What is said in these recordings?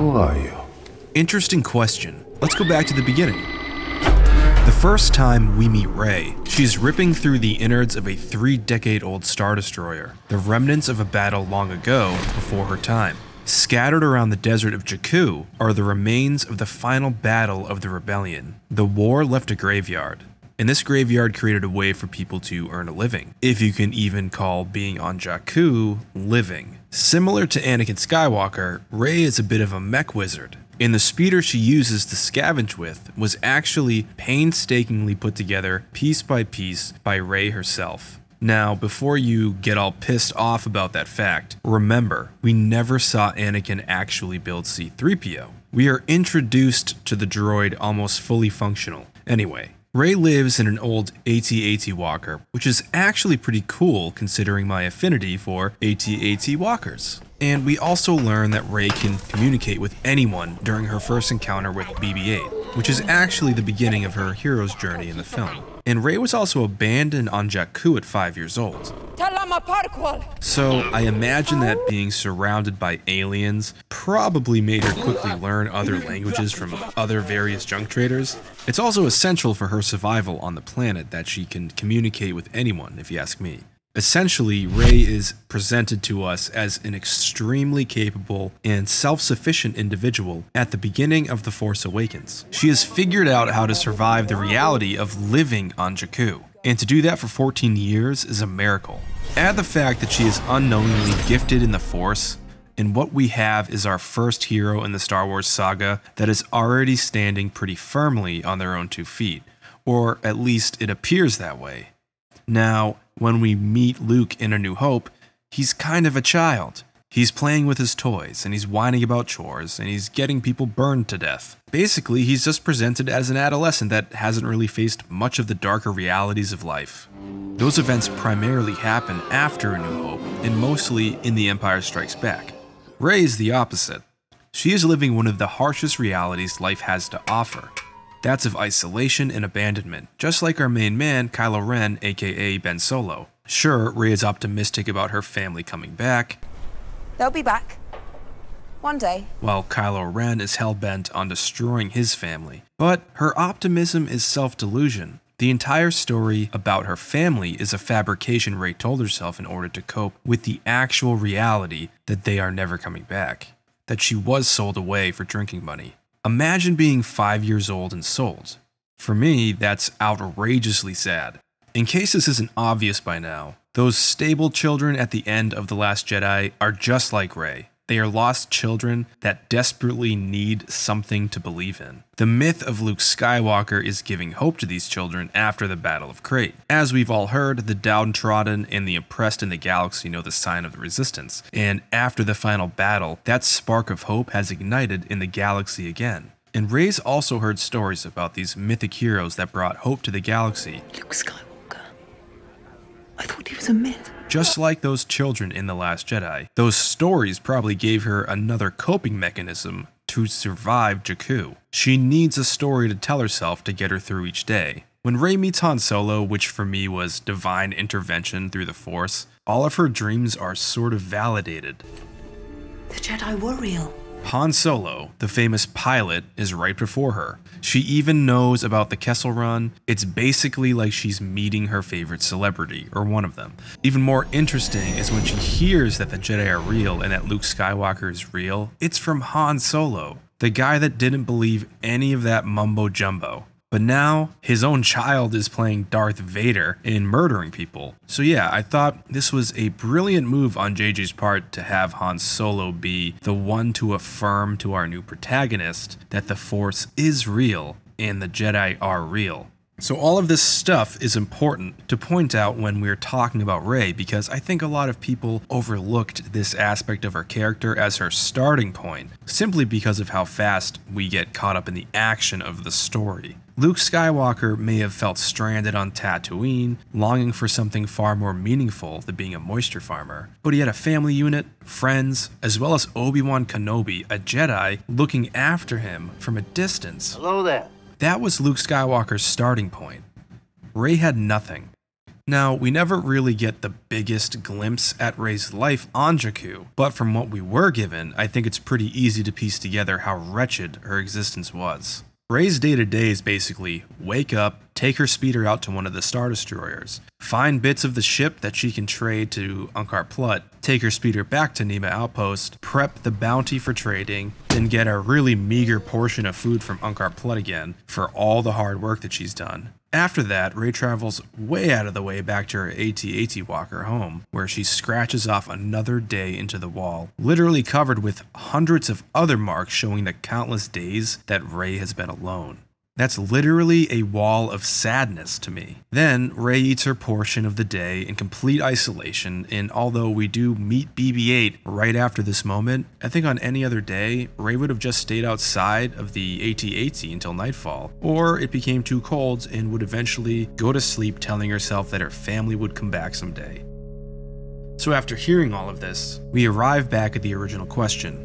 Who are you? Interesting question. Let's go back to the beginning. The first time we meet Rey, she's ripping through the innards of a 3-decade-old Star Destroyer, the remnants of a battle long ago before her time. Scattered around the desert of Jakku are the remains of the final battle of the rebellion. The war left a graveyard, and this graveyard created a way for people to earn a living, if you can even call being on Jakku living. Similar to Anakin Skywalker, Rey is a bit of a mech wizard, and the speeder she uses to scavenge with was actually painstakingly put together piece by piece by Rey herself. Now, before you get all pissed off about that fact, remember, we never saw Anakin actually build C-3PO. We are introduced to the droid almost fully functional. Anyway, Rey lives in an old AT-AT walker, which is actually pretty cool considering my affinity for AT-AT walkers. And we also learn that Rey can communicate with anyone during her first encounter with BB-8, which is actually the beginning of her hero's journey in the film. And Rey was also abandoned on Jakku at 5 years old. So I imagine that being surrounded by aliens probably made her quickly learn other languages from other various junk traders. It's also essential for her survival on the planet that she can communicate with anyone, if you ask me. Essentially, Rey is presented to us as an extremely capable and self-sufficient individual at the beginning of The Force Awakens. She has figured out how to survive the reality of living on Jakku, and to do that for 14 years is a miracle. Add the fact that she is unknowingly gifted in the Force, and what we have is our first hero in the Star Wars saga that is already standing pretty firmly on their own 2 feet, or at least it appears that way. Now, when we meet Luke in A New Hope, he's kind of a child. He's playing with his toys, and he's whining about chores, and he's getting people burned to death. Basically, he's just presented as an adolescent that hasn't really faced much of the darker realities of life. Those events primarily happen after A New Hope, and mostly in The Empire Strikes Back. Rey is the opposite. She is living one of the harshest realities life has to offer. That's of isolation and abandonment, just like our main man, Kylo Ren, aka Ben Solo. Sure, Rey is optimistic about her family coming back. They'll be back. One day. While Kylo Ren is hell-bent on destroying his family. But her optimism is self-delusion. The entire story about her family is a fabrication Rey told herself in order to cope with the actual reality that they are never coming back. That she was sold away for drinking money. Imagine being 5 years old and sold. For me, that's outrageously sad. In case this isn't obvious by now, those stable children at the end of The Last Jedi are just like Rey. They are lost children that desperately need something to believe in. The myth of Luke Skywalker is giving hope to these children after the Battle of Crate. As we've all heard, the downtrodden and the oppressed in the galaxy know the sign of the Resistance, and after the final battle, that spark of hope has ignited in the galaxy again. And Rey's also heard stories about these mythic heroes that brought hope to the galaxy. Luke Skywalker? I thought he was a myth. Just like those children in The Last Jedi, those stories probably gave her another coping mechanism to survive Jakku. She needs a story to tell herself to get her through each day. When Rey meets Han Solo, which for me was divine intervention through the Force, all of her dreams are sort of validated. The Jedi were real. Han Solo, the famous pilot, is right before her. She even knows about the Kessel Run. It's basically like she's meeting her favorite celebrity, or one of them. Even more interesting is when she hears that the Jedi are real and that Luke Skywalker is real, it's from Han Solo, the guy that didn't believe any of that mumbo jumbo. But now, his own child is playing Darth Vader and murdering people. So yeah, I thought this was a brilliant move on JJ's part to have Han Solo be the one to affirm to our new protagonist that the Force is real and the Jedi are real. So all of this stuff is important to point out when we're talking about Rey, because I think a lot of people overlooked this aspect of her character as her starting point, simply because of how fast we get caught up in the action of the story. Luke Skywalker may have felt stranded on Tatooine, longing for something far more meaningful than being a moisture farmer, but he had a family unit, friends, as well as Obi-Wan Kenobi, a Jedi, looking after him from a distance. Hello there. That was Luke Skywalker's starting point. Rey had nothing. Now, we never really get the biggest glimpse at Rey's life on Jakku, but from what we were given, I think it's pretty easy to piece together how wretched her existence was. Rey's day-to-day is basically wake up, take her speeder out to one of the Star Destroyers, find bits of the ship that she can trade to Unkar Plutt, take her speeder back to Nema Outpost, prep the bounty for trading, then get a really meager portion of food from Unkar Plutt again for all the hard work that she's done. After that, Rey travels way out of the way back to her AT-AT walker home, where she scratches off another day into the wall, literally covered with hundreds of other marks showing the countless days that Rey has been alone. That's literally a wall of sadness to me. Then, Rey eats her portion of the day in complete isolation, and although we do meet BB-8 right after this moment, I think on any other day, Rey would have just stayed outside of the AT-AT until nightfall, or it became too cold and would eventually go to sleep telling herself that her family would come back someday. So after hearing all of this, we arrive back at the original question.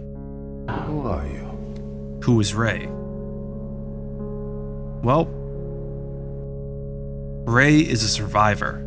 Who are you? Who is Rey? Well, Rey is a survivor.